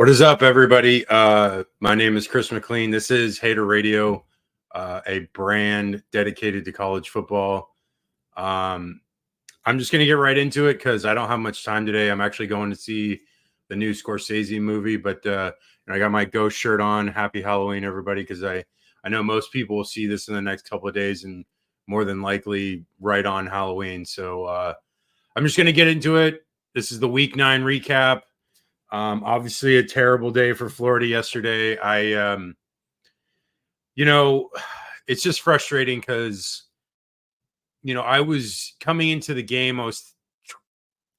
What is up, everybody? My name is Chris McLean. This is Hater Radio, a brand dedicated to college football. I'm just going to get right into it because I don't have much time today. I'm actually going to see the new Scorsese movie, but I got my Ghost shirt on. Happy Halloween, everybody, because I know most people will see this in the next couple of days and more than likely right on Halloween. So I'm just going to get into it. This is the Week 9 recap. Obviously a terrible day for Florida yesterday. It's just frustrating because, I was coming into the game.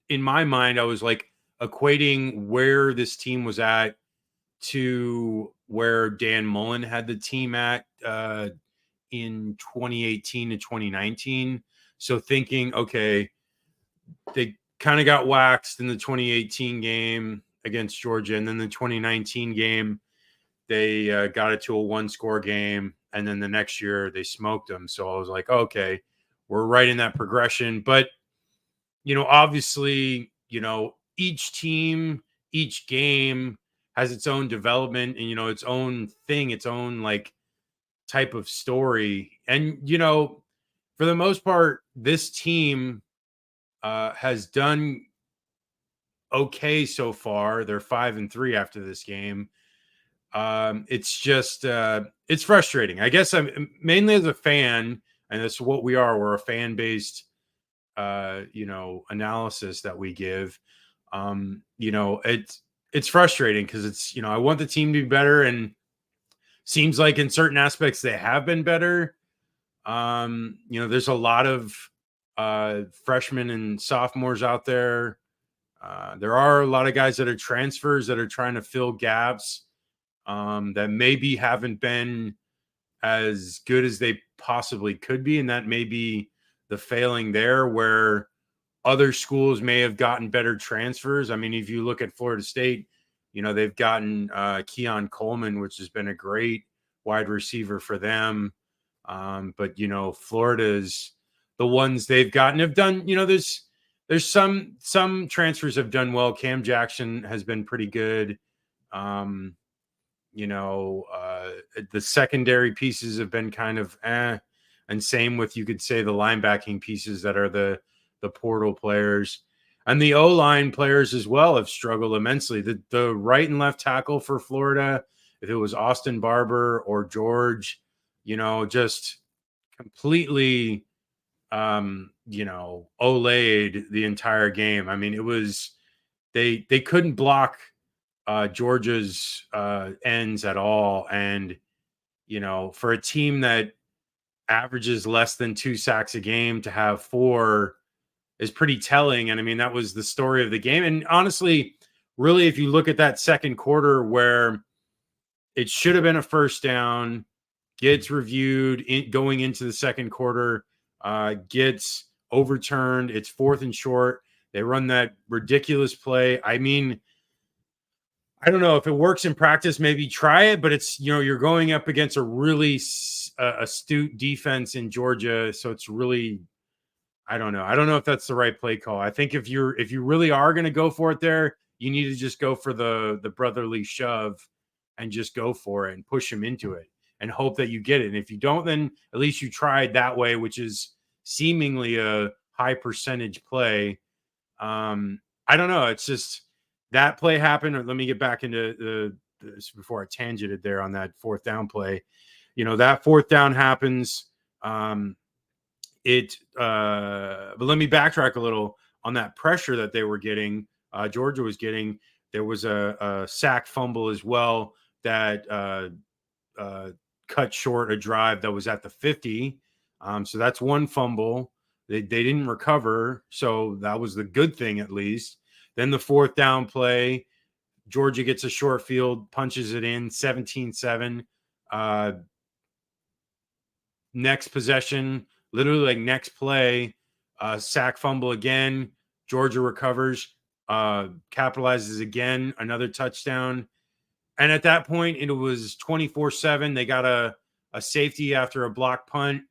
In my mind, I was like equating where this team was at to where Dan Mullen had the team at in 2018 to 2019. So thinking, okay, they kind of got waxed in the 2018 game against Georgia, and then the 2019 game they got it to a one-score game, and then the next year they smoked them. So I was like, okay, we're right in that progression. But obviously, each team, each game has its own development and its own thing, its own like type of story. And for the most part, this team has done okay so far. They're 5-3 after this game. It's just it's frustrating. I guess I'm mainly as a fan, and that's what we are. We're a fan-based analysis that we give. It's frustrating because it's I want the team to be better, and seems like in certain aspects they have been better. There's a lot of freshmen and sophomores out there. There are a lot of guys that are transfers that are trying to fill gaps that maybe haven't been as good as they possibly could be. And that may be the failing there, where other schools may have gotten better transfers. I mean, if you look at Florida State, they've gotten Keon Coleman, which has been a great wide receiver for them. But Florida's the ones they've gotten have done, there's some transfers have done well. Cam Jackson has been pretty good. The secondary pieces have been kind of and same with, you could say, the linebacking pieces that are the portal players, and the O-line players as well have struggled immensely. The right and left tackle for Florida, if it was Austin Barber or George, just completely olayed the entire game. I mean, it was they couldn't block Georgia's ends at all. And for a team that averages less than 2 sacks a game to have 4 is pretty telling. And I mean, that was the story of the game. And honestly, really, if you look at that second quarter where it should have been a first down, gets reviewed going into the second quarter, gets overturned. It's 4th and short. They run that ridiculous play. I mean, I don't know if it works in practice, maybe try it, but it's, you're going up against a really astute defense in Georgia. So it's really, I don't know. I don't know if that's the right play call. I think if you really are going to go for it there, you need to just go for the brotherly shove and just go for it and push him into it and hope that you get it. And if you don't, then at least you tried that way, which is seemingly a high percentage play. I don't know. It's just that play happened. Or let me get back into this before I tangented there on that 4th down play. That 4th down happens. But let me backtrack a little on that pressure that they were getting. Georgia was getting. There was a sack fumble as well that cut short a drive that was at the 50. So that's one fumble. They didn't recover. So that was the good thing, at least. Then the 4th down play, Georgia gets a short field, punches it in, 17-7. Next possession, literally like next play, sack fumble again. Georgia recovers, capitalizes again, another touchdown. And at that point, it was 24-7. They got a safety after a block punt,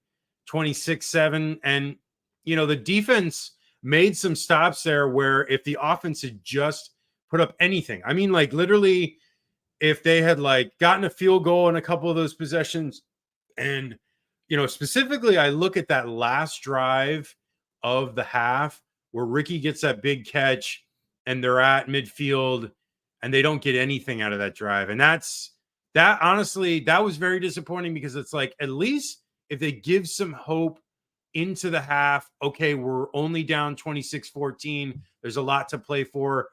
26-7. And, the defense made some stops there where if the offense had just put up anything, I mean, like literally if they had like gotten a field goal in a couple of those possessions. And, specifically, I look at that last drive of the half where Ricky gets that big catch and they're at midfield and they don't get anything out of that drive. And that honestly, that was very disappointing because it's like, at least if they give some hope into the half, okay, we're only down 26-14. There's a lot to play for.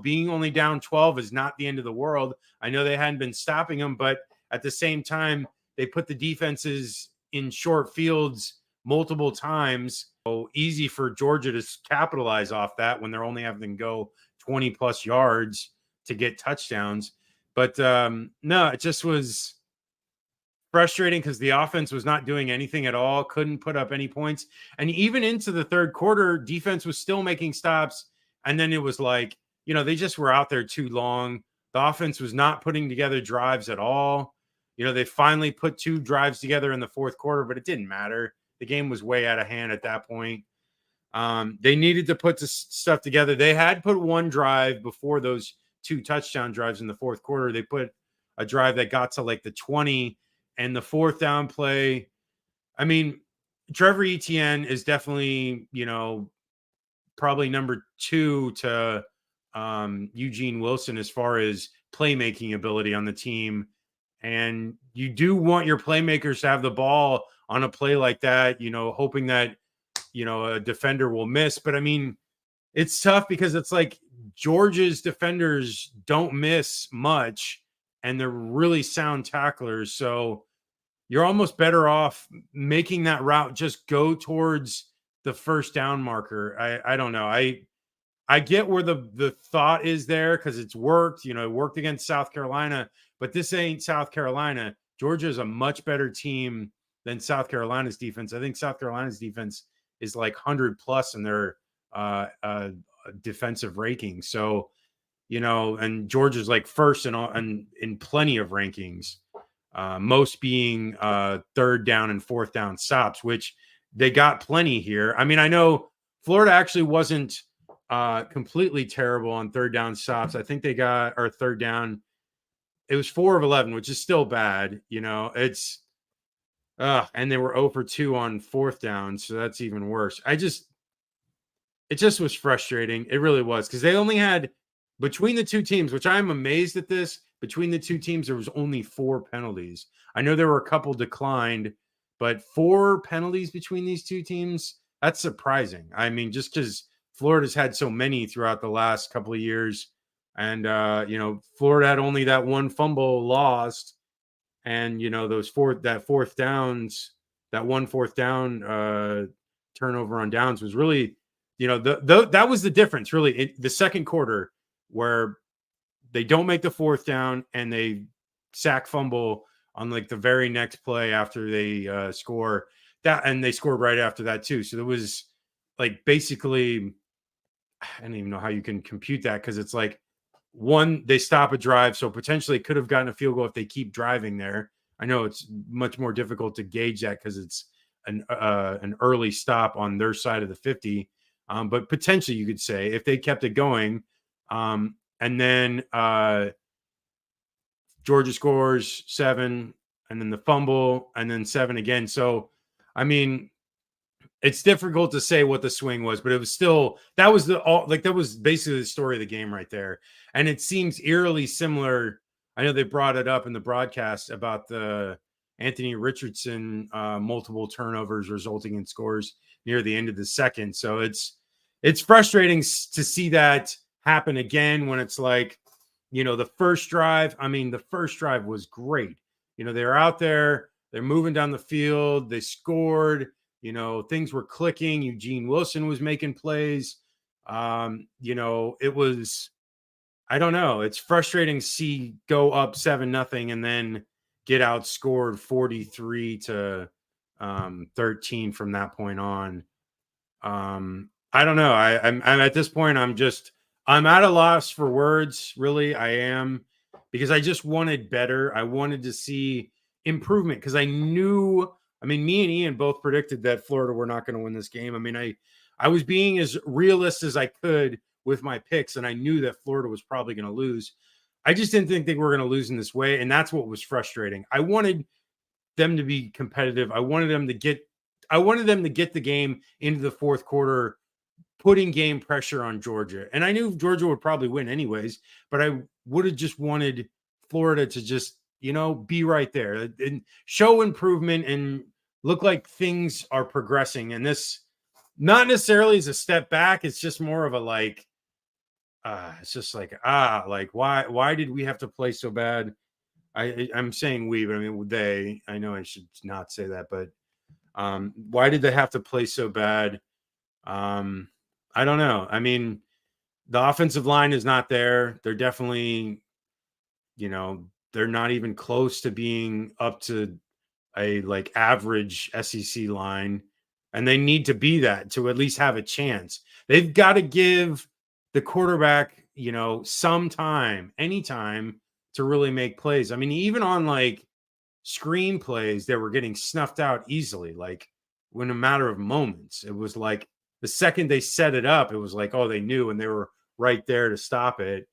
Being only down 12 is not the end of the world. I know they hadn't been stopping them, but at the same time, they put the defenses in short fields multiple times. So easy for Georgia to capitalize off that when they're only having to go 20 plus yards to get touchdowns. But no, it just was frustrating because the offense was not doing anything at all, couldn't put up any points. And even into the third quarter, defense was still making stops. And then it was like, they just were out there too long. The offense was not putting together drives at all. They finally put 2 drives together in the fourth quarter, but it didn't matter. The game was way out of hand at that point. They needed to put this stuff together. They had put 1 drive before those 2 touchdown drives in the fourth quarter. They put a drive that got to like the 20 and the 4th down play. I mean, Trevor Etienne is definitely, probably number 2 to Eugene Wilson as far as playmaking ability on the team. And you do want your playmakers to have the ball on a play like that, hoping that, a defender will miss. But I mean, it's tough because it's like Georgia's defenders don't miss much and they're really sound tacklers. So you're almost better off making that route just go towards the first down marker. I don't know. I get where the thought is there because it's worked. It worked against South Carolina, but this ain't South Carolina. Georgia is a much better team than South Carolina's defense. I think South Carolina's defense is like 100 plus in their defensive ranking. So, and Georgia's like first in plenty of rankings, most being 3rd down and 4th down stops, which they got plenty here. I mean, I know Florida actually wasn't completely terrible on 3rd down stops. I think they got our 3rd down. It was 4 of 11, which is still bad. It's and they were 0 for 2 on 4th down. So that's even worse. It just was frustrating. It really was because they only had between the 2 teams, which I'm amazed at this. Between the 2 teams, there was only 4 penalties. I know there were a couple declined, but 4 penalties between these 2 teams, that's surprising. I mean, just because Florida's had so many throughout the last couple of years. And, Florida had only that 1 fumble lost. And, those 4th downs, that 1 4th down turnover on downs was really, that was the difference really. The second quarter where they don't make the 4th down and they sack fumble on like the very next play after they score that. And they scored right after that too. So there was like basically, I don't even know how you can compute that because it's like they stop a drive. So potentially could have gotten a field goal if they keep driving there. I know it's much more difficult to gauge that because it's an early stop on their side of the 50. But potentially you could say if they kept it going and then Georgia scores 7 and then the fumble and then 7 again. So, I mean, it's difficult to say what the swing was, but it was still that was basically the story of the game right there. And it seems eerily similar. I know they brought it up in the broadcast about the Anthony Richardson multiple turnovers resulting in scores near the end of the second. So it's frustrating to see that happen again when it's like, the first drive. I mean, the first drive was great. They're out there, they're moving down the field, they scored. Things were clicking. Eugene Wilson was making plays. It was, I don't know. It's frustrating to see go up 7-0 and then get outscored 43-13 from that point on. I don't know. I'm at this point, I'm at a loss for words. Really, I am, because I just wanted better. I wanted to see improvement because me and Ian both predicted that Florida were not going to win this game. I mean, I was being as realist as I could with my picks, and I knew that Florida was probably going to lose. I just didn't think they were going to lose in this way, and that's what was frustrating. I wanted them to be competitive. I wanted them to get the game into the fourth quarter, putting game pressure on Georgia. And I knew Georgia would probably win anyways, but I would have just wanted Florida to just, be right there and show improvement and look like things are progressing. And this not necessarily is a step back. It's just more of a it's just like why did we have to play so bad? I'm saying we, but I mean they. I know I should not say that, but why did they have to play so bad? I don't know. I mean, the offensive line is not there. They're definitely, they're not even close to being up to a like average SEC line, and they need to be that to at least have a chance. They've got to give the quarterback, some time, anytime to really make plays. I mean, even on like screen plays, they were getting snuffed out easily, like in a matter of moments. It was like the second they set it up, it was like, oh, they knew and they were right there to stop it.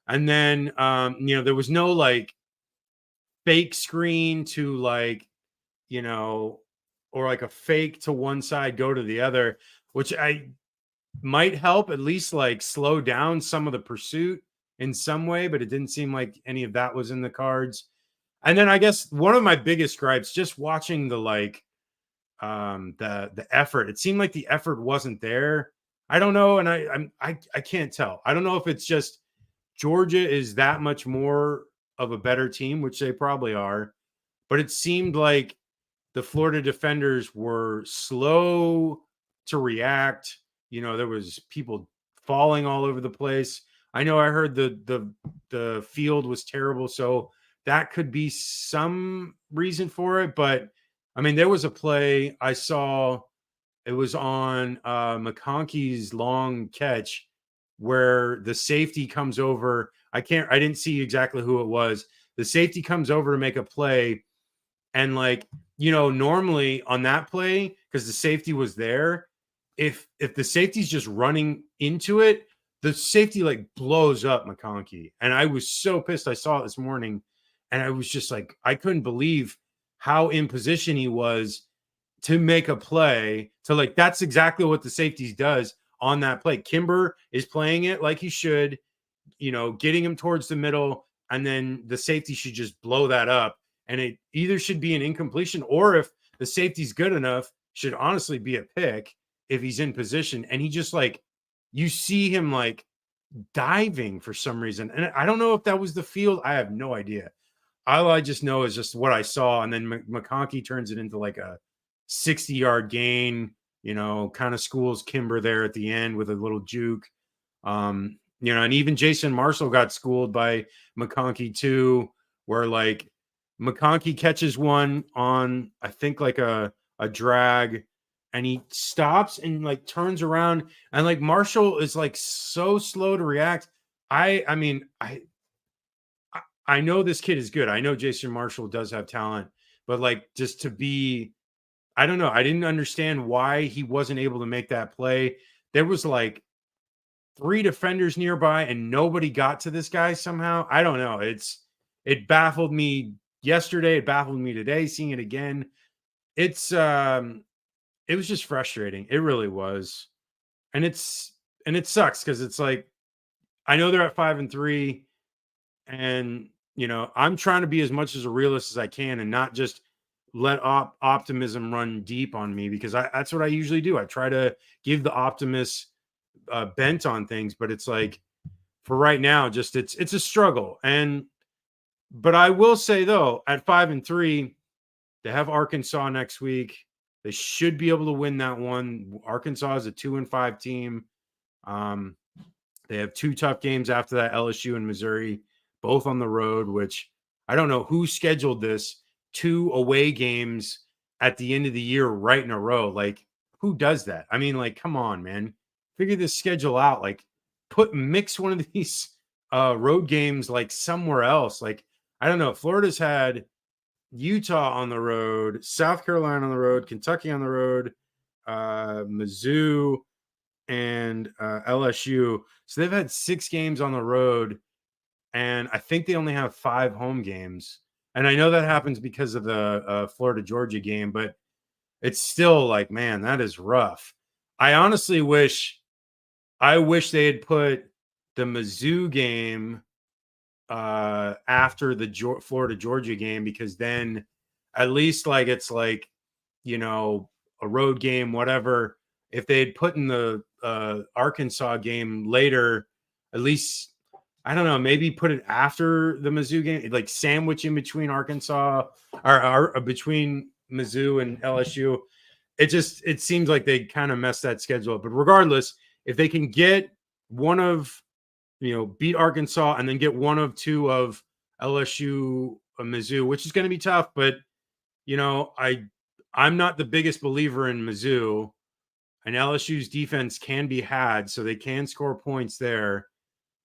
And then, there was no like fake screen to like, or like a fake to one side, go to the other, which I might help at least like slow down some of the pursuit in some way, but it didn't seem like any of that was in the cards. And then I guess one of my biggest gripes, just watching the like the effort, it seemed like the effort wasn't there. I don't know, and I can't tell. I don't know if it's just Georgia is that much more of a better team, which they probably are, but it seemed like the Florida defenders were slow to react. There was people falling all over the place. I know I heard the field was terrible, so that could be some reason for it. But I mean, there was a play I saw. It was on McConkey's long catch where the safety comes over. I didn't see exactly who it was. The safety comes over to make a play. And like, normally on that play, because the safety was there, if the safety's just running into it, the safety like blows up McConkey. And I was so pissed. I saw it this morning and I was just like, I couldn't believe how in position he was to make a play. To like, that's exactly what the safeties does on that play. Kimber is playing it like he should, getting him towards the middle, and then the safety should just blow that up. And it either should be an incompletion, or if the safety's good enough, should honestly be a pick if he's in position. And he just like, you see him like diving for some reason. And I don't know if that was the field. I have no idea. All I just know is just what I saw. And then McConkey turns it into like a 60-yard gain, kind of schools Kimber there at the end with a little juke. And even Jason Marshall got schooled by McConkey too, where like McConkey catches one on, I think like a drag, and he stops and like turns around, and like Marshall is like so slow to react. I mean, I know this kid is good. I know Jason Marshall does have talent, but like just to be, I don't know. I didn't understand why he wasn't able to make that play. There was like 3 defenders nearby and nobody got to this guy somehow. I don't know. It baffled me yesterday. It baffled me today, seeing it again. It was just frustrating. It really was. And it sucks because it's like, I know they're at 5-3, and I'm trying to be as much as a realist as I can and not just let optimism run deep on me, because that's what I usually do. I try to give the optimist bent on things, but it's like for right now, just it's a struggle. But I will say though, at 5-3, they have Arkansas next week. They should be able to win that one. Arkansas is a 2-5 team. They have 2 tough games after that, LSU and Missouri, both on the road, which I don't know who scheduled this, 2 away games at the end of the year right in a row. Like, who does that? I mean, like, come on, man. Figure this schedule out. Like, mix one of these road games like somewhere else. Like, I don't know. Florida's had Utah on the road, South Carolina on the road, Kentucky on the road, Mizzou, and LSU. So they've had 6 games on the road, and I think they only have 5 home games. And I know that happens because of the Florida Georgia game, but it's still like, man, that is rough. I honestly wish they had put the Mizzou game after the Florida Georgia game, because then at least like it's like, you know, a road game, whatever. If they had put in the Arkansas game later, at least I don't know, maybe put it after the Mizzou game, like sandwich in between Arkansas or between Mizzou and LSU. It seems like they kind of messed that schedule up. But regardless, if they can get one of, beat Arkansas and then get one of 2 of LSU, Mizzou, which is going to be tough. But I'm not the biggest believer in Mizzou, and LSU's defense can be had, so they can score points there.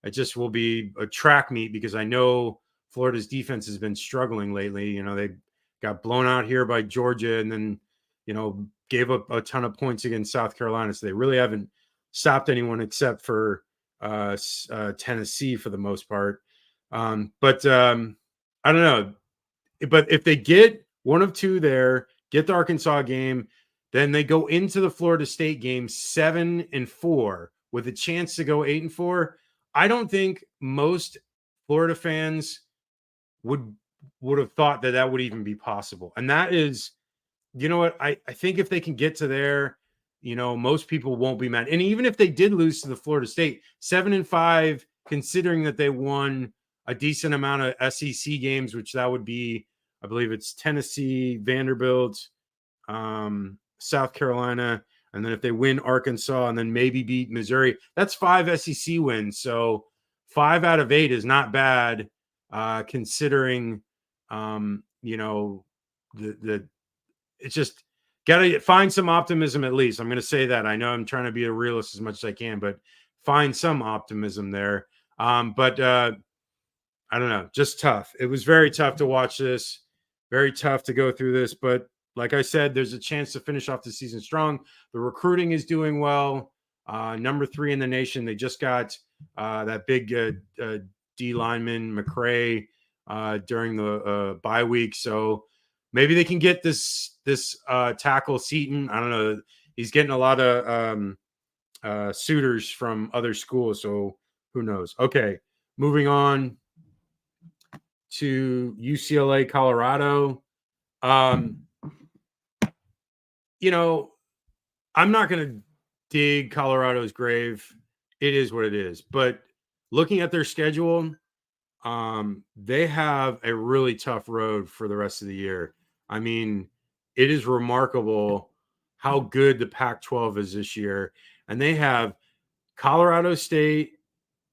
It just will be a track meet because I know Florida's defense has been struggling lately. They got blown out here by Georgia and then, gave up a ton of points against South Carolina. So they really haven't stopped anyone except for Tennessee for the most part. But I don't know. But if they get one of 2 there, get the Arkansas game, then they go into the Florida State game 7-4 with a chance to go 8-4. I don't think most Florida fans would have thought that would even be possible. And that is, you know what? I think if they can get to there, most people won't be mad. And even if they did lose to the Florida State, 7-5, considering that they won a decent amount of SEC games, which that would be, I believe it's Tennessee, Vanderbilt, South Carolina, and then if they win Arkansas and then maybe beat Missouri, that's 5 SEC wins. So 5 out of 8 is not bad, considering, it's just got to find some optimism at least. I'm going to say that. I know I'm trying to be a realist as much as I can, but find some optimism there. But I don't know, just tough. It was very tough to watch this, very tough to go through this. But like I said, there's a chance to finish off the season strong. The recruiting is doing well. Number 3 in the nation. They just got that big D lineman McCray during the bye week. So maybe they can get this tackle Seaton. I don't know. He's getting a lot of suitors from other schools. So who knows? Okay, moving on to UCLA-Colorado. I'm not going to dig Colorado's grave. It is what it is. But looking at their schedule, they have a really tough road for the rest of the year. I mean, it is remarkable how good the Pac-12 is this year. And they have Colorado State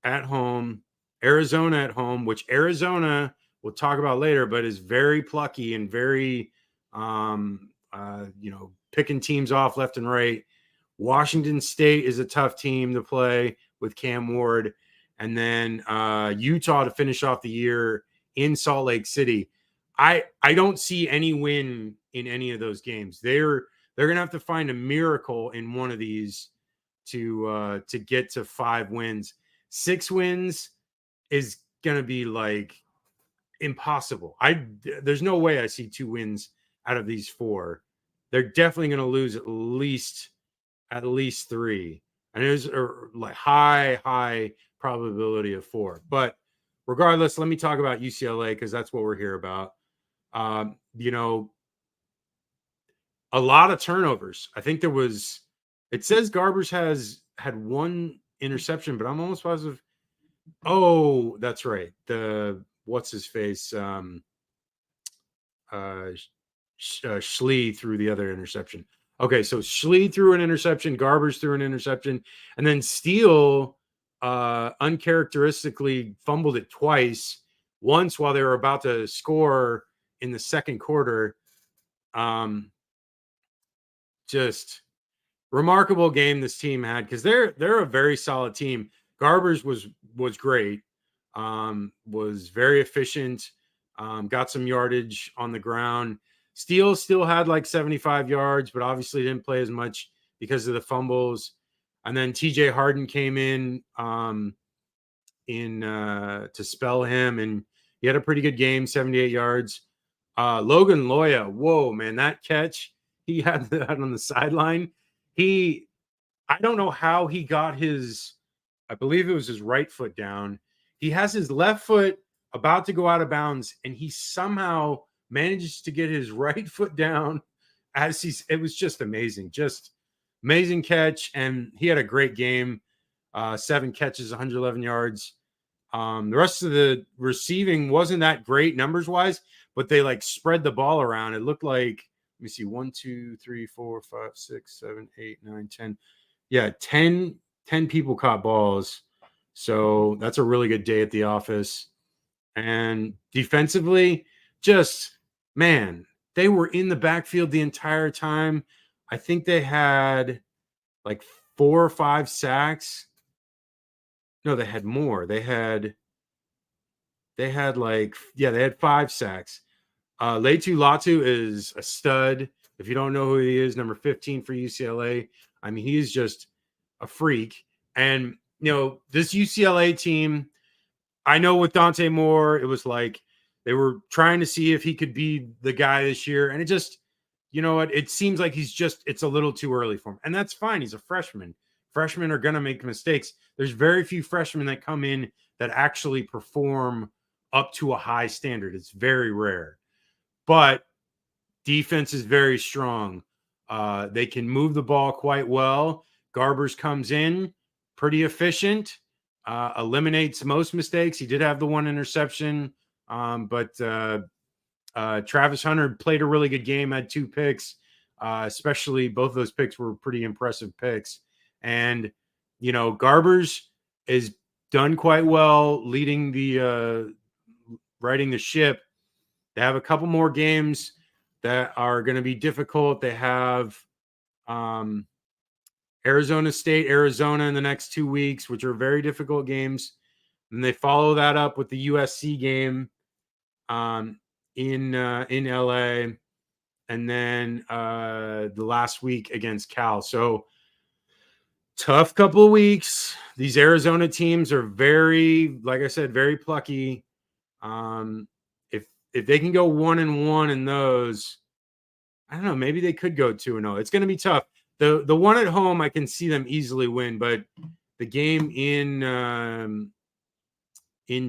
at home, Arizona at home, which Arizona we'll talk about later, but is very plucky and very, picking teams off left and right. Washington State is a tough team to play with Cam Ward. And then Utah to finish off the year in Salt Lake City. I don't see any win in any of those games. They're going to have to find a miracle in one of these to get to 5 wins. 6 wins is going to be like impossible. There's no way I see 2 wins out of these 4. They're definitely going to lose at least 3. And there's a like high probability of 4. But regardless, let me talk about UCLA because that's what we're here about. A lot of turnovers. I think it says Garbers had 1 interception, but I'm almost positive. Oh, that's right. What's his face? Schlee threw the other interception. Okay, so Schlee threw an interception, Garbers threw an interception, and then Steele uncharacteristically fumbled it twice. Once while they were about to score in the second quarter. Just remarkable game this team had because they're a very solid team. Garbers was great, was very efficient, got some yardage on the ground. Steele still had like 75 yards, but obviously didn't play as much because of the fumbles. And then TJ Harden came in to spell him, and he had a pretty good game, 78 yards. Logan Loya, whoa, man, that catch he had that on the sideline. I don't know how he got his, I believe it was his right foot down. He has his left foot about to go out of bounds, and he somehow manages to get his right foot down it was just amazing. Just amazing catch. And he had a great game. 7 catches, 111 yards. The rest of the receiving wasn't that great numbers wise, but they like spread the ball around. It looked like, let me see, 1, 2, 3, 4, 5, 6, 7, 8, 9, 10. Yeah, 10 people caught balls. So that's a really good day at the office. And defensively, just, man, they were in the backfield the entire time. I think they had like 4 or 5 sacks. No, they had more. They had 5 sacks. Leitu Latu is a stud. If you don't know who he is, number 15 for UCLA. I mean, he is just a freak. And, this UCLA team, I know with Dante Moore, it was like they were trying to see if he could be the guy this year. And it just, you know what? It seems like it's a little too early for him. And that's fine. He's a freshman. Freshmen are going to make mistakes. There's very few freshmen that come in that actually perform up to a high standard. It's very rare. But defense is very strong. They can move the ball quite well. Garbers comes in pretty efficient, eliminates most mistakes. He did have the 1 interception, but Travis Hunter played a really good game, had 2 picks, especially both of those picks were pretty impressive picks. And, Garbers is done quite well leading riding the ship. They have a couple more games that are going to be difficult. They have Arizona State, Arizona in the next 2 weeks, which are very difficult games. And they follow that up with the USC game in LA, and then the last week against Cal. So tough couple of weeks. These Arizona teams are very, like I said, very plucky. If they can go 1-1 in those, I don't know, maybe they could go 2-0. It's going to be tough. The one at home, I can see them easily win, but the game in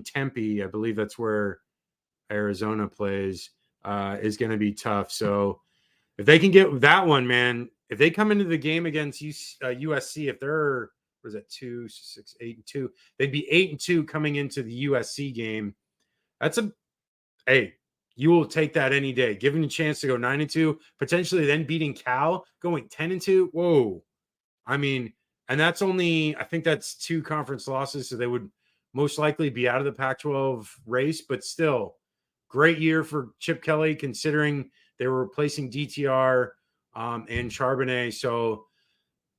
Tempe, I believe that's where Arizona plays, is going to be tough. So if they can get that one, man, if they come into the game against USC, if they're, what is that, 2, 6, 8-2, they'd be 8-2 coming into the USC game. Hey, you will take that any day. Giving a chance to go 9-2, potentially then beating Cal, going 10-2. Whoa. I mean, and that's only, I think that's 2 conference losses, so they would most likely be out of the Pac-12 race, but still, great year for Chip Kelly, considering they were replacing DTR and Charbonnet. So,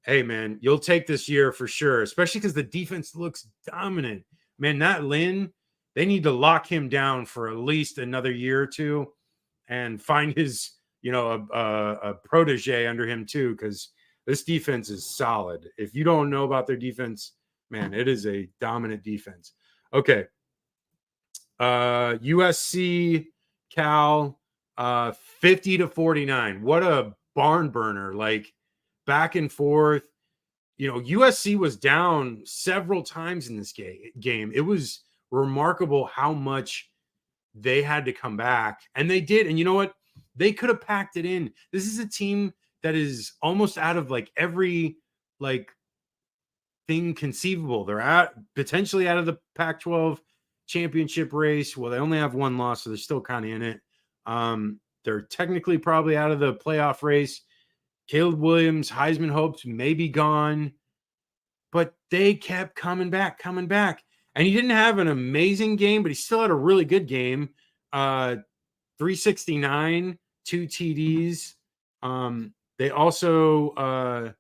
hey, man, you'll take this year for sure, especially because the defense looks dominant. Man, that Lynn, they need to lock him down for at least another year or 2 and find his, a protege under him too, because this defense is solid. If you don't know about their defense, man, it is a dominant defense. Okay. USC Cal 50-49. What a barn burner. Like, back and forth. USC was down several times in this game. It was remarkable how much they had to come back, and they did. And you know what? They could have packed it in. This is a team that is almost out of like every thing conceivable. They're potentially out of the Pac-12 championship race. Well, they only have 1 loss, so they're still kind of in it. They're technically probably out of the playoff race. Caleb Williams, Heisman hopes may be gone, but they kept coming back. And he didn't have an amazing game, but he still had a really good game. 369, 2 TDs. They also,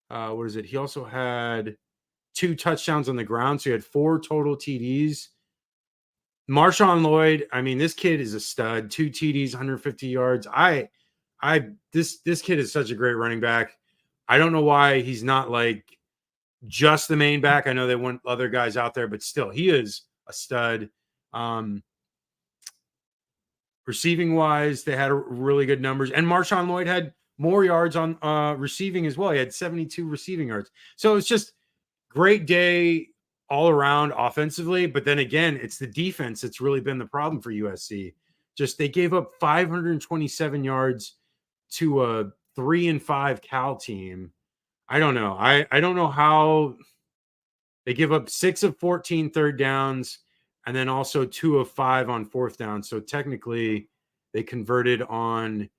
what is it? He also had 2 touchdowns on the ground, so he had 4 total TDs. Marshawn Lloyd, I mean, this kid is a stud. 2 TDs, 150 yards. This kid is such a great running back. I don't know why he's not like just the main back. I know they want other guys out there, but still, he is a stud. Receiving wise, they had really good numbers, and Marshawn Lloyd had more yards on receiving as well. He had 72 receiving yards. So it's just great day all around offensively. But then again, it's the defense that's really been the problem for USC. Just they gave up 527 yards to a 3-5 Cal team. I don't know. I don't know how they give up 6 of 14 third downs and then also 2 of 5 on fourth down. So technically they converted on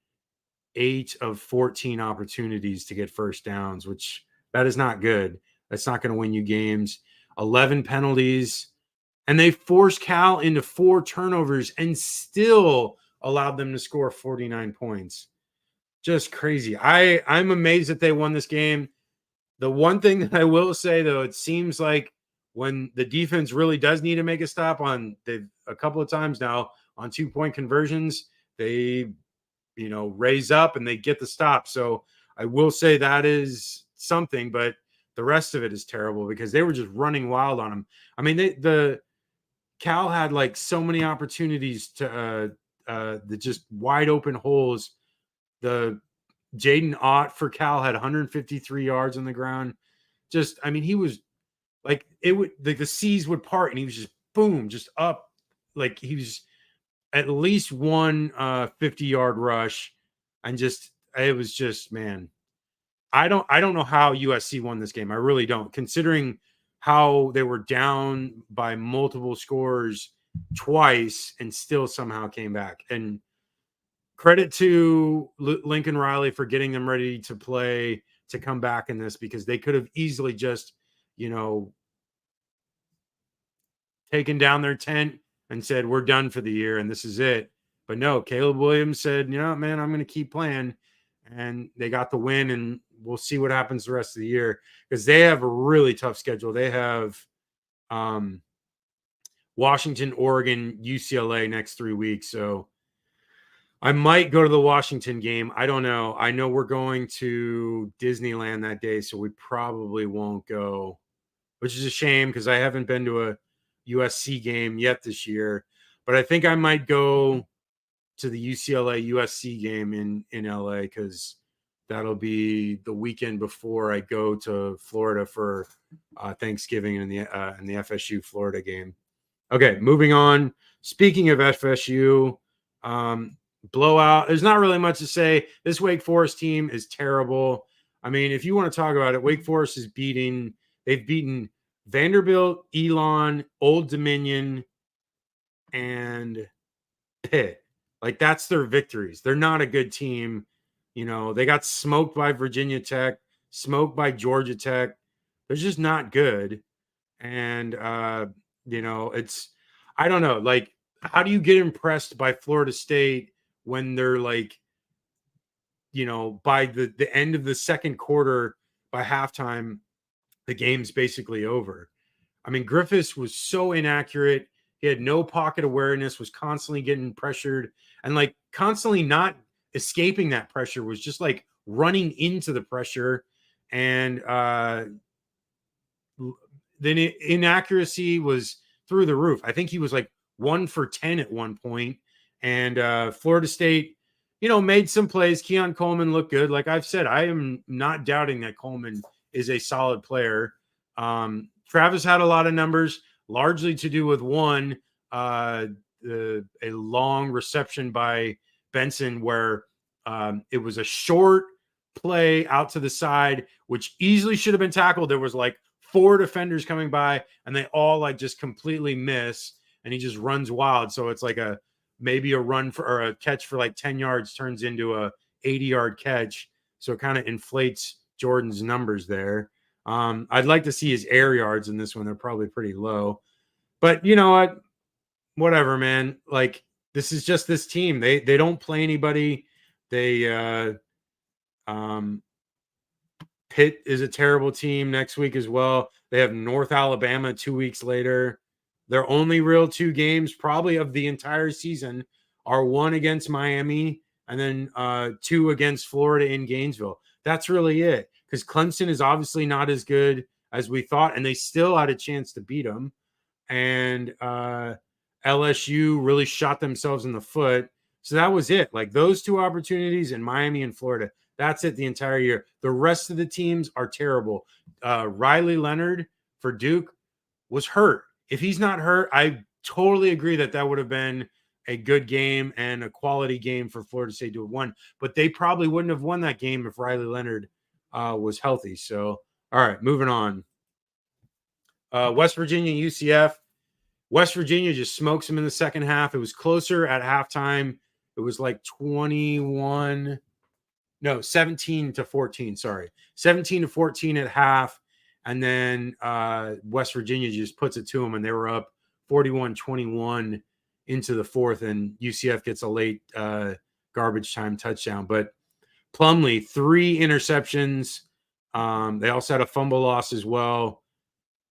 8 of 14 opportunities to get first downs, which that is not good. That's not going to win you games. 11 penalties. And they forced Cal into 4 turnovers and still allowed them to score 49 points. Just crazy. I'm amazed that they won this game. The one thing that I will say, though, it seems like when the defense really does need to make a stop on a couple of times now on 2-point conversions, they, raise up and they get the stop. So I will say that is something, but the rest of it is terrible because they were just running wild on them. I mean, the Cal had like so many opportunities to the just wide open holes. The Jaden Ott for Cal had 153 yards on the ground. Just, I mean, he was like, it would, the seas would part and he was just boom, just up. Like he was at least one 50-yard rush. And just, it was just, man, I don't know how USC won this game. I really don't, considering how they were down by multiple scores twice and still somehow came back. And credit to Lincoln Riley for getting them ready to play, to come back in this, because they could have easily just, taken down their tent and said, we're done for the year and this is it. But no, Caleb Williams said, man, I'm going to keep playing. And they got the win, and we'll see what happens the rest of the year, because they have a really tough schedule. They have Washington, Oregon, UCLA next 3 weeks. So I might go to the Washington game. I don't know. I know we're going to Disneyland that day, so we probably won't go, which is a shame because I haven't been to a USC game yet this year. But I think I might go to the UCLA-USC game in LA, because that'll be the weekend before I go to Florida for Thanksgiving in the FSU Florida game. Okay, moving on. Speaking of FSU, blowout. There's not really much to say. This Wake Forest team is terrible. I mean, if you want to talk about it, Wake Forest is they've beaten Vanderbilt, Elon, Old Dominion, and Pitt. Like, that's their victories. They're not a good team. They got smoked by Virginia Tech, smoked by Georgia Tech. They're just not good. And, it's, I don't know, like, how do you get impressed by Florida State when they're like, by the end of the second quarter, by halftime, the game's basically over. I mean, Griffiths was so inaccurate. He had no pocket awareness, was constantly getting pressured, and like constantly not escaping that pressure, was just like running into the pressure. And the inaccuracy was through the roof. I think he was like 1 for 10 at one point. And Florida State, made some plays. Keon Coleman looked good. Like I've said, I am not doubting that Coleman is a solid player. Travis had a lot of numbers, largely to do with one, a long reception by Benson where it was a short play out to the side, which easily should have been tackled. There was like 4 defenders coming by and they all like just completely miss, and he just runs wild. So it's like maybe a run for, or a catch for like 10 yards turns into a 80-yard catch. So it kind of inflates Jordan's numbers there. I'd like to see his air yards in this one. They're probably pretty low, but you know what? Whatever, man. Like, this is just this team. They don't play anybody. Pitt is a terrible team next week as well. They have North Alabama 2 weeks later. Their only real 2 games probably of the entire season are one against Miami and then 2 against Florida in Gainesville. That's really it, because Clemson is obviously not as good. as we thought, and they still had a chance to beat them. And LSU really shot themselves in the foot. So that was it. Like those two opportunities in Miami and Florida, that's it the entire year. The rest of the teams are terrible. Riley Leonard for Duke was hurt. If he's not hurt, I totally agree that that would have been a good game and a quality game for Florida State to have won. But they probably wouldn't have won that game if Riley Leonard was healthy. So, all right, moving on. West Virginia, UCF. West Virginia just smokes them in the second half. It was closer at halftime. It was like 17 to 14. Sorry, 17 to 14 at half. And then West Virginia just puts it to them, and they were up 41-21 into the fourth, and UCF gets a late garbage time touchdown. But Plumlee, 3 interceptions. They also had a fumble loss as well.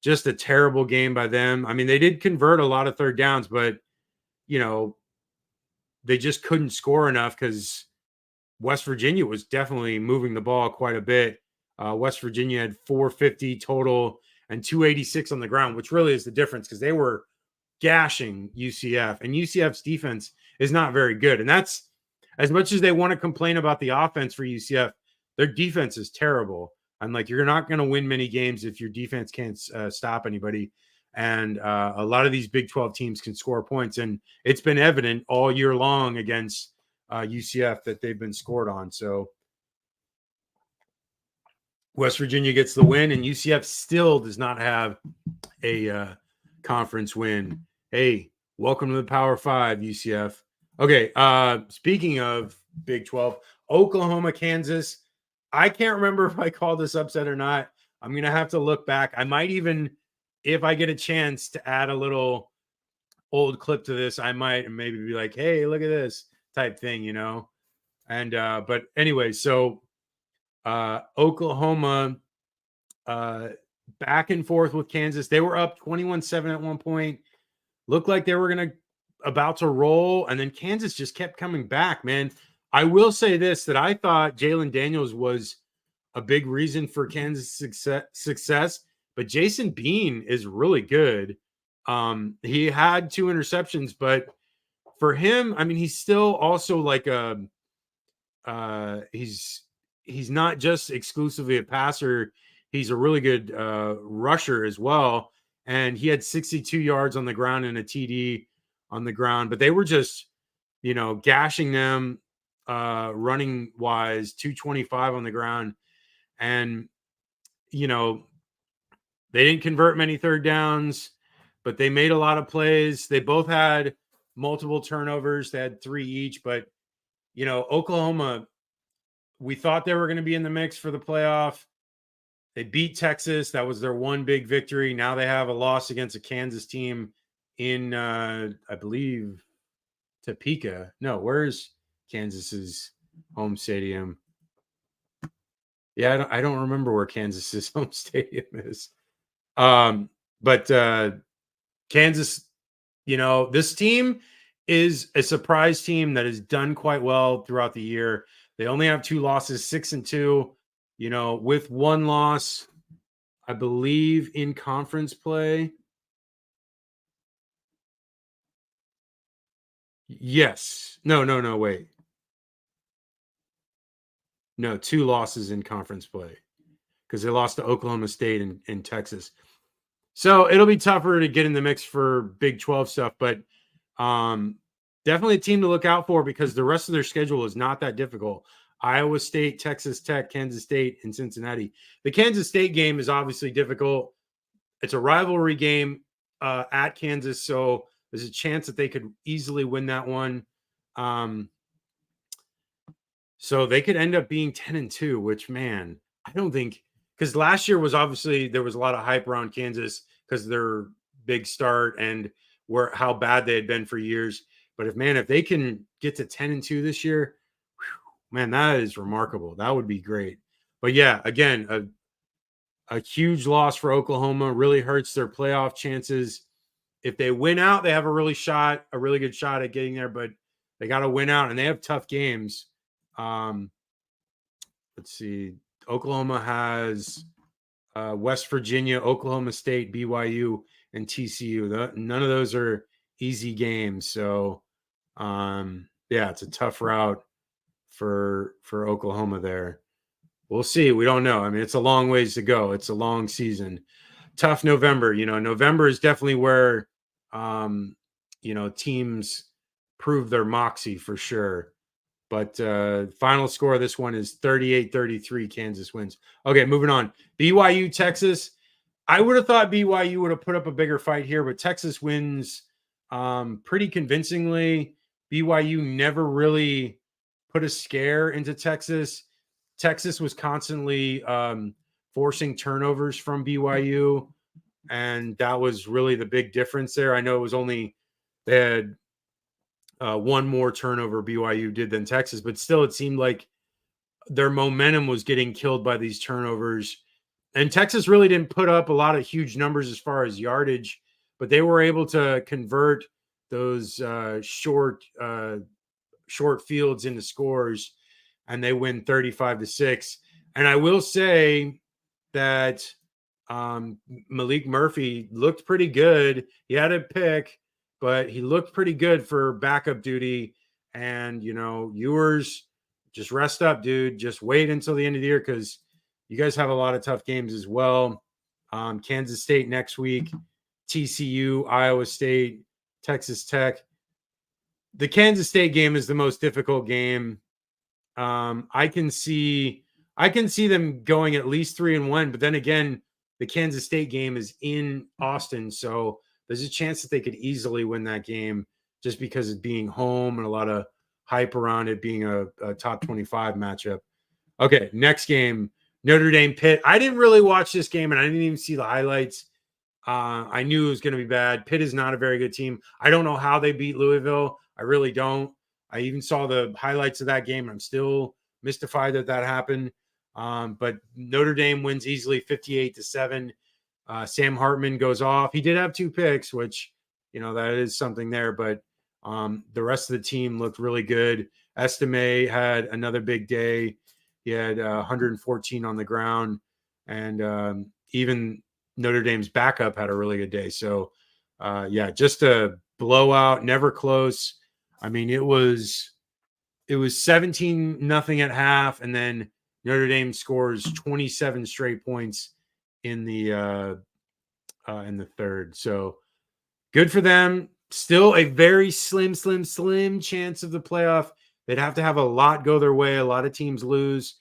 Just a terrible game by them. I mean, they did convert a lot of third downs, but, they just couldn't score enough because West Virginia was definitely moving the ball quite a bit. West Virginia had 450 total and 286 on the ground, which really is the difference because they were gashing UCF, and UCF's defense is not very good. And that's as much as they want to complain about the offense for UCF, their defense is terrible. I'm like, you're not going to win many games if your defense can't stop anybody. And a lot of these Big 12 teams can score points. And it's been evident all year long against UCF that they've been scored on. So West Virginia gets the win, and UCF still does not have a conference win. Hey, welcome to the Power 5, UCF. Okay, speaking of Big 12, Oklahoma, Kansas. I can't remember if I called this upset or not. I'm going to have to look back. I might even, if I get a chance to add a little old clip to this, I might maybe be like, hey, look at this type thing, And, but anyway, so Oklahoma back and forth with Kansas. They were up 21-7 at one point. Looked like they were about to roll, and then Kansas just kept coming back, man. I will say this, that I thought Jalen Daniels was a big reason for Kansas success, but Jason Bean is really good. He had 2 interceptions, but for him, I mean, he's still also like he's not just exclusively a passer. He's a really good rusher as well. And he had 62 yards on the ground and a TD on the ground, but they were just, gashing them running wise, 225 on the ground. And, they didn't convert many third downs, but they made a lot of plays. They both had multiple turnovers. They had 3 each, but, Oklahoma, we thought they were going to be in the mix for the playoff. They beat Texas. That was their one big victory. Now they have a loss against a Kansas team in, I believe, Topeka. No, where's Kansas's home stadium? Yeah, I don't remember where Kansas's home stadium is. But Kansas, this team is a surprise team that has done quite well throughout the year. They only have 2 losses, 6-2, with 1 loss, I believe, in conference play. Yes. No, wait. No, 2 losses in conference play because they lost to Oklahoma State and Texas. So it'll be tougher to get in the mix for Big 12 stuff, but definitely a team to look out for because the rest of their schedule is not that difficult. Iowa State, Texas Tech, Kansas State, and Cincinnati. The Kansas State game is obviously difficult. It's a rivalry game at Kansas, so there's a chance that they could easily win that one. So they could end up being 10-2, which, man, I don't think – because last year was obviously there was a lot of hype around Kansas because their big start and how bad they had been for years. But if they can get to 10-2 this year, man, that is remarkable. That would be great. But yeah, again, a huge loss for Oklahoma really hurts their playoff chances. If they win out, they have a really good shot at getting there, but they got to win out, and they have tough games. Let's see. Oklahoma has West Virginia, Oklahoma State, BYU, and TCU. None of those are easy games. So, yeah, it's a tough route for Oklahoma there. We'll see. We don't know. I mean, it's a long ways to go. It's a long season. Tough November. November is definitely where, teams prove their moxie for sure. But final score of this one is 38-33. Kansas wins. Okay, moving on. BYU, Texas. I would have thought BYU would have put up a bigger fight here, but Texas wins pretty convincingly. BYU never really put a scare into Texas. Texas was constantly forcing turnovers from BYU, and that was really the big difference there. I know it was only they had one more turnover BYU did than Texas, but still it seemed like their momentum was getting killed by these turnovers. And Texas really didn't put up a lot of huge numbers as far as yardage, but they were able to convert those short fields into scores, and they win 35-6. And I will say that Malik Murphy looked pretty good. He had a pick, but he looked pretty good for backup duty. And, Ewers, just rest up, dude. Just wait until the end of the year because you guys have a lot of tough games as well. Kansas State next week, TCU, Iowa State, Texas Tech. The Kansas State game is the most difficult game. I can see them going at least 3-1, but then again, the Kansas State game is in Austin, so there's a chance that they could easily win that game just because of being home and a lot of hype around it being a top 25 matchup. Okay, next game, Notre Dame Pitt. I didn't really watch this game, and I didn't even see the highlights. I knew it was going to be bad. Pitt is not a very good team. I don't know how they beat Louisville. I really don't. I even saw the highlights of that game. I'm still mystified that happened. But Notre Dame wins easily 58-7. Sam Hartman goes off. He did have 2 picks, which, that is something there. But the rest of the team looked really good. Estime had another big day. He had 114 on the ground. And even Notre Dame's backup had a really good day. So, just a blowout, never close. I mean, it was 17-0 at half, and then Notre Dame scores 27 straight points in the third. So good for them. Still a very slim chance of the playoff. They'd have to have a lot go their way. A lot of teams lose,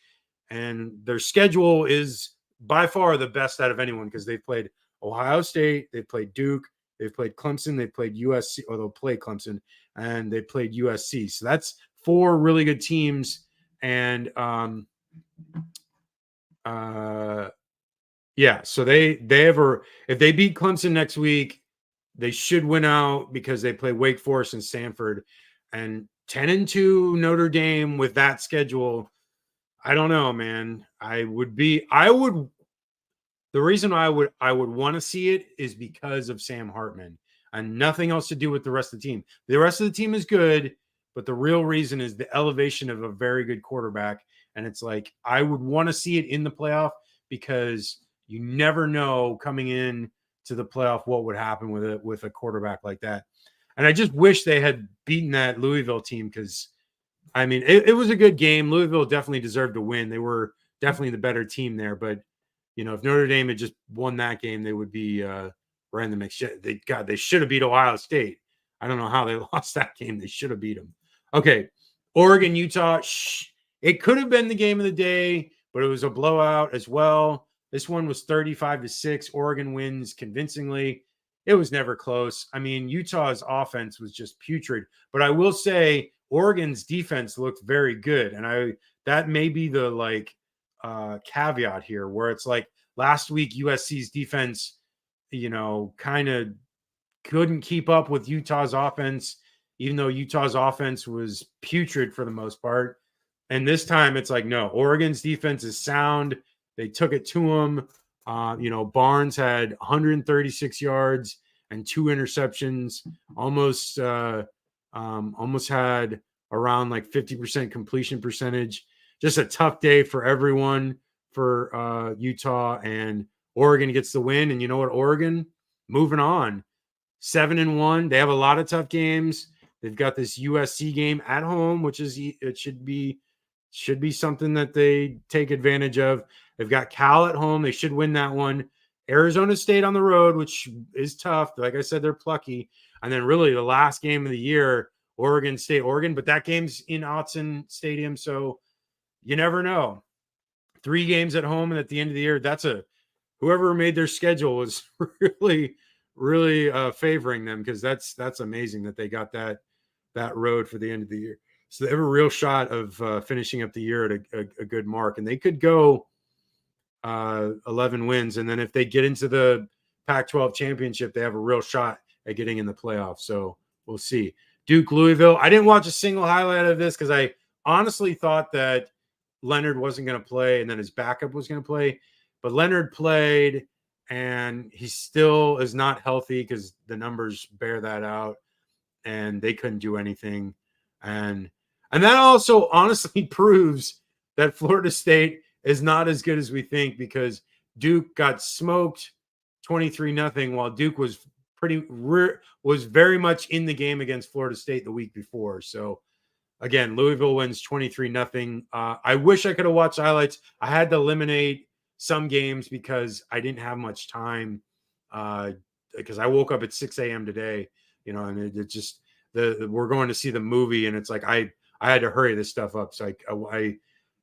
and their schedule is by far the best out of anyone because they've played Ohio State, they've played Duke, they've played Clemson, they've played USC, or they'll play Clemson, and they played USC. So that's 4 really good teams. And so they have if they beat Clemson next week, they should win out because they play Wake Forest and Stanford. And 10-2 Notre Dame with that schedule, I don't know, man. The reason I would want to see it is because of Sam Hartman and nothing else to do with the rest of the team. The rest of the team is good, but the real reason is the elevation of a very good quarterback. And it's like, I would want to see it in the playoff because you never know coming in to the playoff what would happen with a quarterback like that. And I just wish they had beaten that Louisville team because, I mean, it was a good game. Louisville definitely deserved to win. They were definitely the better team there. But, if Notre Dame had just won that game, they would be right in the mix. They should have beat Ohio State. I don't know how they lost that game. They should have beat them. Okay, Oregon, Utah. It could have been the game of the day, but it was a blowout as well. This one was 35-6. Oregon wins convincingly. It was never close. I mean, Utah's offense was just putrid. But I will say Oregon's defense looked very good. And that may be the caveat here where it's like last week USC's defense, kind of couldn't keep up with Utah's offense, even though Utah's offense was putrid for the most part. And this time it's like, no, Oregon's defense is sound. They took it to him. Barnes had 136 yards and 2 interceptions, almost had around 50% completion percentage. Just a tough day for everyone for Utah, and Oregon gets the win, and you know what? Oregon moving on, 7-1. They have a lot of tough games. They've got this USC game at home, which is it should be something that they take advantage of. They've got Cal at home. They should win that one. Arizona State on the road, which is tough. Like I said, they're plucky. And then really the last game of the year, Oregon State, Oregon. But that game's in Autzen Stadium, so you never know. 3 games at home, and at the end of the year, that's whoever made their schedule was really, really favoring them, because that's amazing that they got that road for the end of the year. So they have a real shot of finishing up the year at a good mark, and they could go 11 wins. And then if they get into the Pac-12 championship, they have a real shot at getting in the playoffs. So we'll see. Duke, Louisville. I didn't watch a single highlight of this because I honestly thought that Leonard wasn't going to play and then his backup was going to play. But Leonard played, and he still is not healthy because the numbers bear that out, and they couldn't do anything. And that also honestly proves that Florida State is not as good as we think, because Duke got smoked 23-0, while Duke was very much in the game against Florida State the week before. So again, Louisville wins 23-0. I wish I could have watched highlights. I had to eliminate some games because I didn't have much time, because I woke up at 6 a.m. today, and it just we're going to see the movie, and it's like I had to hurry this stuff up, so I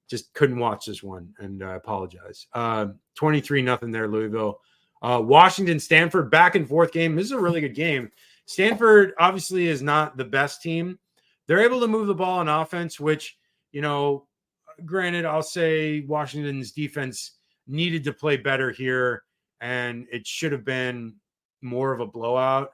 just couldn't watch this one, and I apologize. 23-0 there, Louisville. Washington, Stanford, back and forth game. This is a really good game. Stanford obviously is not the best team. They're able to move the ball on offense, which, granted, I'll say Washington's defense needed to play better here, and it should have been more of a blowout.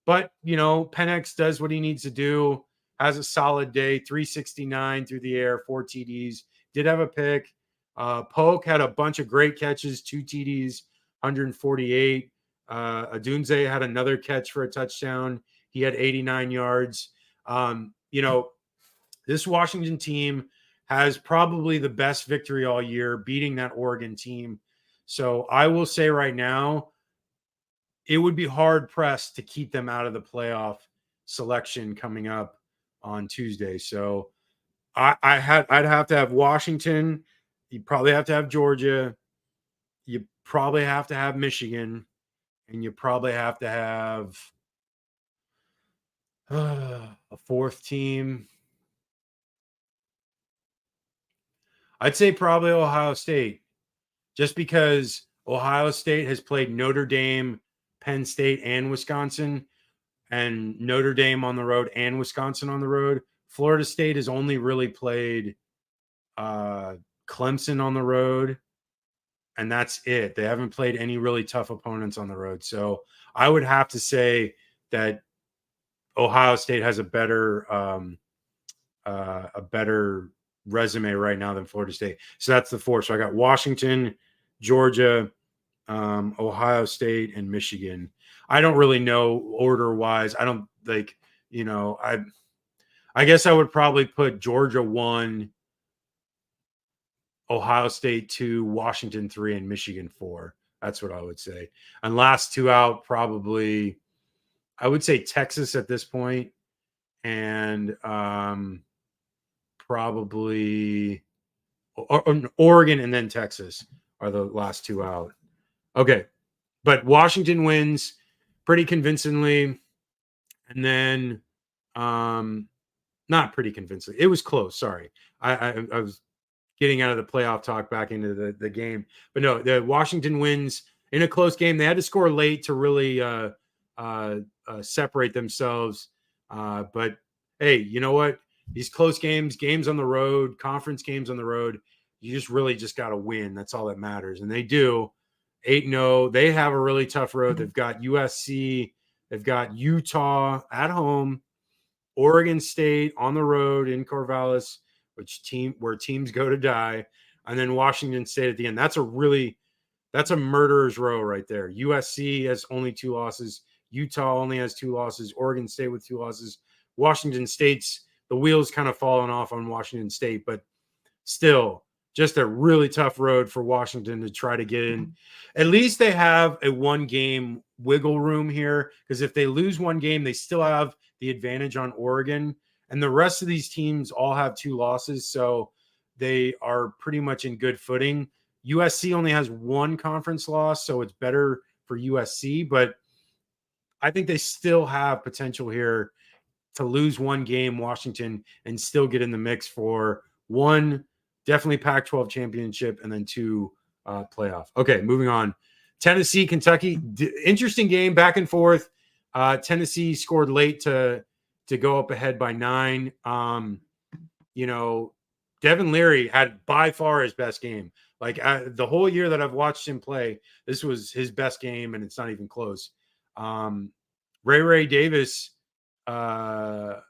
But, Penix does what he needs to do, has a solid day, 369 through the air, 4 TDs, did have a pick. Polk had a bunch of great catches, 2 TDs, 148. Adunze had another catch for a touchdown. He had 89 yards. This Washington team has probably the best victory all year, beating that Oregon team. So I will say right now, it would be hard pressed to keep them out of the playoff selection coming up on Tuesday. So I'd have to have Washington. You probably have to have Georgia. You probably have to have Michigan, and you probably have to have a 4th team. I'd say probably Ohio State, just because Ohio State has played Notre Dame, Penn State, and Wisconsin, and Notre Dame on the road and Wisconsin on the road. Florida State has only really played Clemson on the road, and that's it. They haven't played any really tough opponents on the road. So I would have to say that Ohio State has a better resume right now than Florida State. So that's the 4. So I got Washington, Georgia, Ohio State, and Michigan. I don't really know order wise. I don't like, I guess I would probably put Georgia 1, Ohio State 2, Washington 3, and Michigan 4. That's what I would say. And last 2 out, probably, I would say Texas at this point, and probably Oregon and then Texas are the last 2 out. Okay. But Washington wins pretty convincingly. And then not pretty convincingly. It was close. Sorry. I was getting out of the playoff talk back into the game. But no, the Washington wins in a close game. They had to score late to really separate themselves. But hey, you know what? These close games on the road, conference games on the road, you just got to win. That's all that matters. And they do. 8-0. They have a really tough road. They've got USC. They've got Utah at home, Oregon State on the road in Corvallis, where teams go to die, and then Washington State at the end. That's a murderer's row right there. USC has only 2 losses. Utah only has 2 losses. Oregon State with 2 losses. Washington State's the wheels kind of falling off on Washington State, but still, just a really tough road for Washington to try to get in. At least they have a 1-game wiggle room here, because if they lose 1 game, they still have the advantage on Oregon. And the rest of these teams all have 2 losses, so they are pretty much in good footing. USC only has 1 conference loss, so it's better for USC, but I think they still have potential here to lose 1 game, Washington, and still get in the mix for 1, definitely Pac-12 championship, and then 2 playoff. Okay, moving on. Tennessee, Kentucky, interesting game, back and forth. Tennessee scored late to go up ahead by 9. Devin Leary had by far his best game. Like the whole year that I've watched him play, this was his best game, and it's not even close. Ray Davis, definitely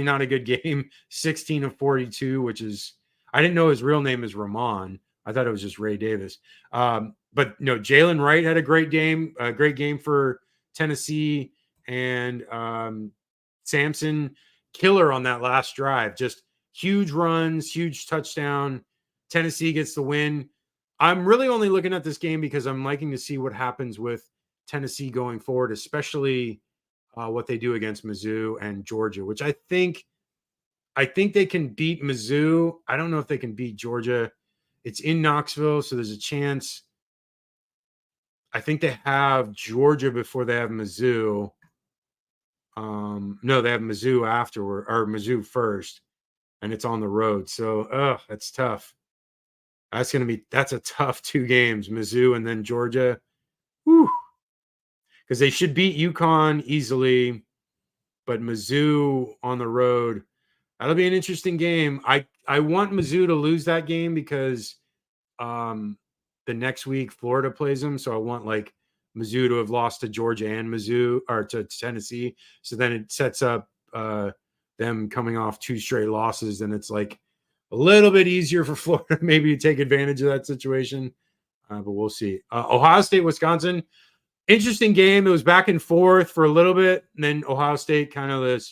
not a good game. 16 of 42, which is, I didn't know his real name is Ramon. I thought it was just Ray Davis. But no, Jalen Wright had a great game for Tennessee, and Samson, killer on that last drive. Just huge runs, huge touchdown. Tennessee gets the win. I'm really only looking at this game because I'm liking to see what happens with Tennessee going forward, especially what they do against Mizzou and Georgia, which I think they can beat Mizzou. I don't know if they can beat Georgia. It's in Knoxville, so there's a chance. I think they have Georgia before they have Mizzou. No, they have Mizzou afterward, or Mizzou first, and it's on the road. So, that's tough. That's a tough 2 games, Mizzou and then Georgia. Whew. Because they should beat UConn easily, but Mizzou on the road, that'll be an interesting game. I want Mizzou to lose that game because the next week Florida plays them, so I want like Mizzou to have lost to Georgia and Mizzou, or to Tennessee. So then it sets up them coming off 2 straight losses, and it's like a little bit easier for Florida maybe to take advantage of that situation. But we'll see. Ohio State, Wisconsin. Interesting game. It was back and forth for a little bit, and then Ohio State kind of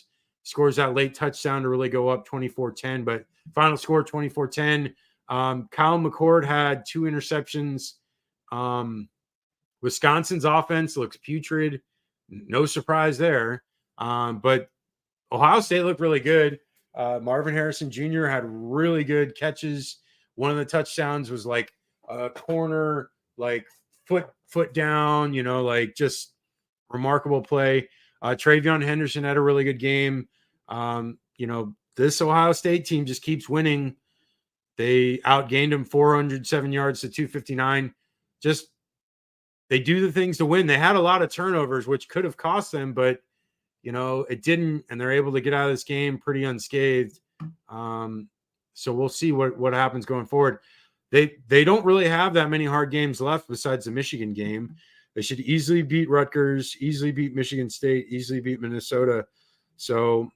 scores that late touchdown to really go up 24-10, but final score 24-10. Kyle McCord had 2 interceptions. Wisconsin's offense looks putrid. No surprise there. But Ohio State looked really good. Marvin Harrison Jr. had really good catches. One of the touchdowns was like a corner, like foot down, like just remarkable play. Travion Henderson had a really good game. This Ohio State team just keeps winning. They outgained them 407 yards to 259. Just, they do the things to win. They had a lot of turnovers, which could have cost them, but it didn't, and they're able to get out of this game pretty unscathed. So we'll see what happens going forward. They don't really have that many hard games left besides the Michigan game. They should easily beat Rutgers, easily beat Michigan State, easily beat Minnesota. So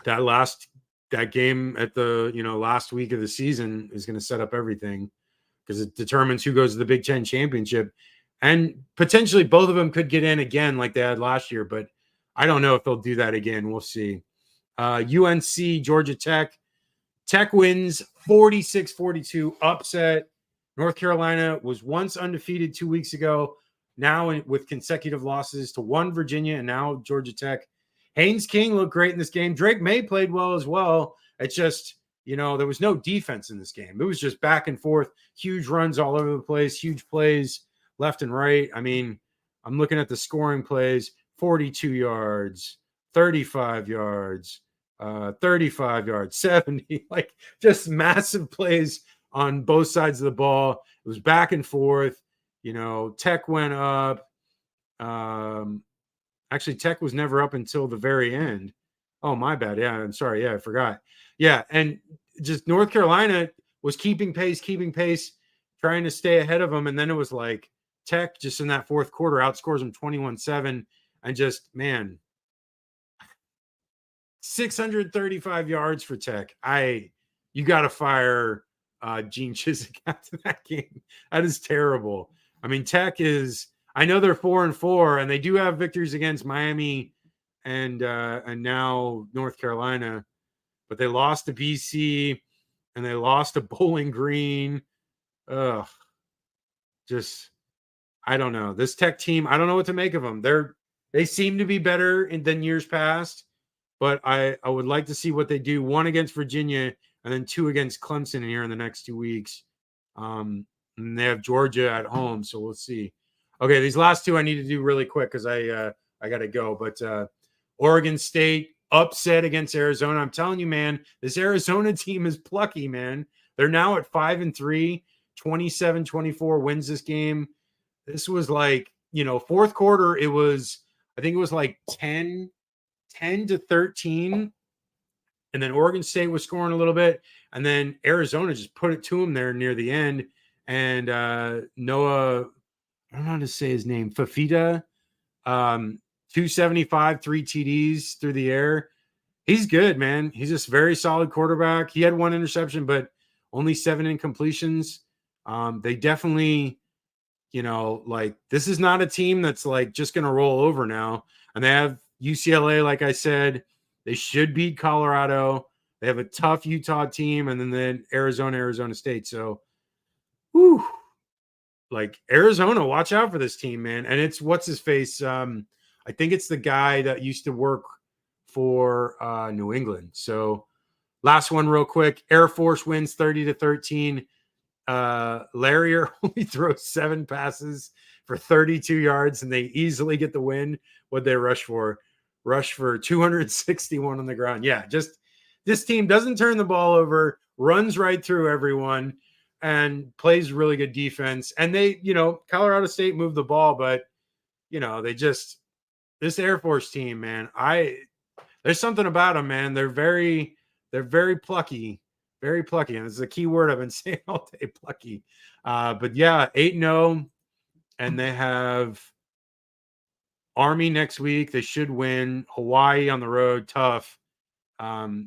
that game at the last week of the season is going to set up everything, because it determines who goes to the Big Ten championship, and potentially both of them could get in again like they had last year, but I don't know if they'll do that again. We'll see. UNC, Georgia Tech. Tech wins 46-42, upset. North Carolina was once undefeated 2 weeks ago, now with consecutive losses to 1 Virginia and now Georgia Tech. Haynes King looked great in this game. Drake May played well as well. It's just, there was no defense in this game. It was just back and forth, huge runs all over the place, huge plays left and right. I mean, I'm looking at the scoring plays, 42 yards, 35 yards, 35 yards, 70, like just massive plays on both sides of the ball. It was back and forth. Tech went up. Actually, Tech was never up until the very end. Oh, my bad. Yeah, I'm sorry. Yeah, I forgot. Yeah, and just North Carolina was keeping pace, trying to stay ahead of them. And then it was like Tech just in that fourth quarter outscores them 21-7. And just, man, 635 yards for Tech. You got to fire Gene Chizik after that game. That is terrible. I mean, Tech is, I know they're 4-4, and they do have victories against Miami and now North Carolina, but they lost to BC. and they lost to Bowling Green. Ugh, just I don't know. This Tech team, I don't know what to make of them. They seem to be better than years past, but I would like to see what they do. One against Virginia and then two against Clemson here in the next 2 weeks. And they have Georgia at home, so we'll see. Okay, these last two I need to do really quick because I got to go. But Oregon State upset against Arizona. I'm telling you, man, this Arizona team is plucky, man. They're now at 5-3, 27-24 wins this game. This was like, fourth quarter, I think it was like 10-13. And then Oregon State was scoring a little bit. And then Arizona just put it to them there near the end. And Noah, I don't know how to say his name, Fafita, 275, 3 TDs through the air. He's good, man. He's just very solid quarterback. He had one interception, but only 7 incompletions. They definitely, this is not a team that's like just going to roll over now. And they have UCLA, like I said, they should beat Colorado. They have a tough Utah team, and then Arizona State. So, Arizona, watch out for this team, man. And it's what's his face. I think it's the guy that used to work for New England. So, last one real quick. Air Force wins 30-13. Larrier only throws 7 passes for 32 yards, and they easily get the win. What they rush for 261 on the ground. Yeah, just this team doesn't turn the ball over, runs right through everyone, and plays really good defense. And they, Colorado State moved the ball, but this Air Force team, man, there's something about them, man. They're very plucky. Very plucky. And this is a key word I've been saying all day, plucky. But yeah, 8-0. And they have Army next week. They should win. Hawaii on the road, tough,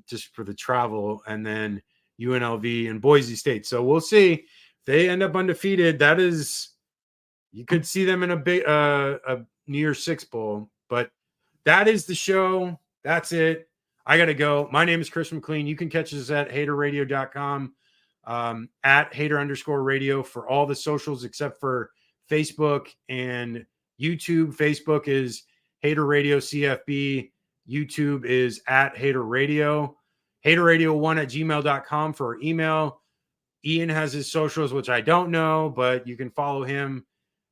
just for the travel. And then UNLV and Boise State. So we'll see. If they end up undefeated, you could see them in a big a New Year's Six bowl. But that is the show. That's it. I got to go. My name is Chris McLean. You can catch us at haterradio.com, at hater_radio for all the socials except for Facebook and YouTube. Facebook is Hater Radio CFB. YouTube is at Hater Radio. haterradio1@gmail.com for our email. Ian has his socials, which I don't know, but you can follow him.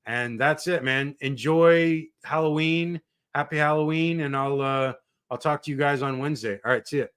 And that's it, man. Enjoy Halloween. Happy Halloween. And I'll talk to you guys on Wednesday. All right. See ya.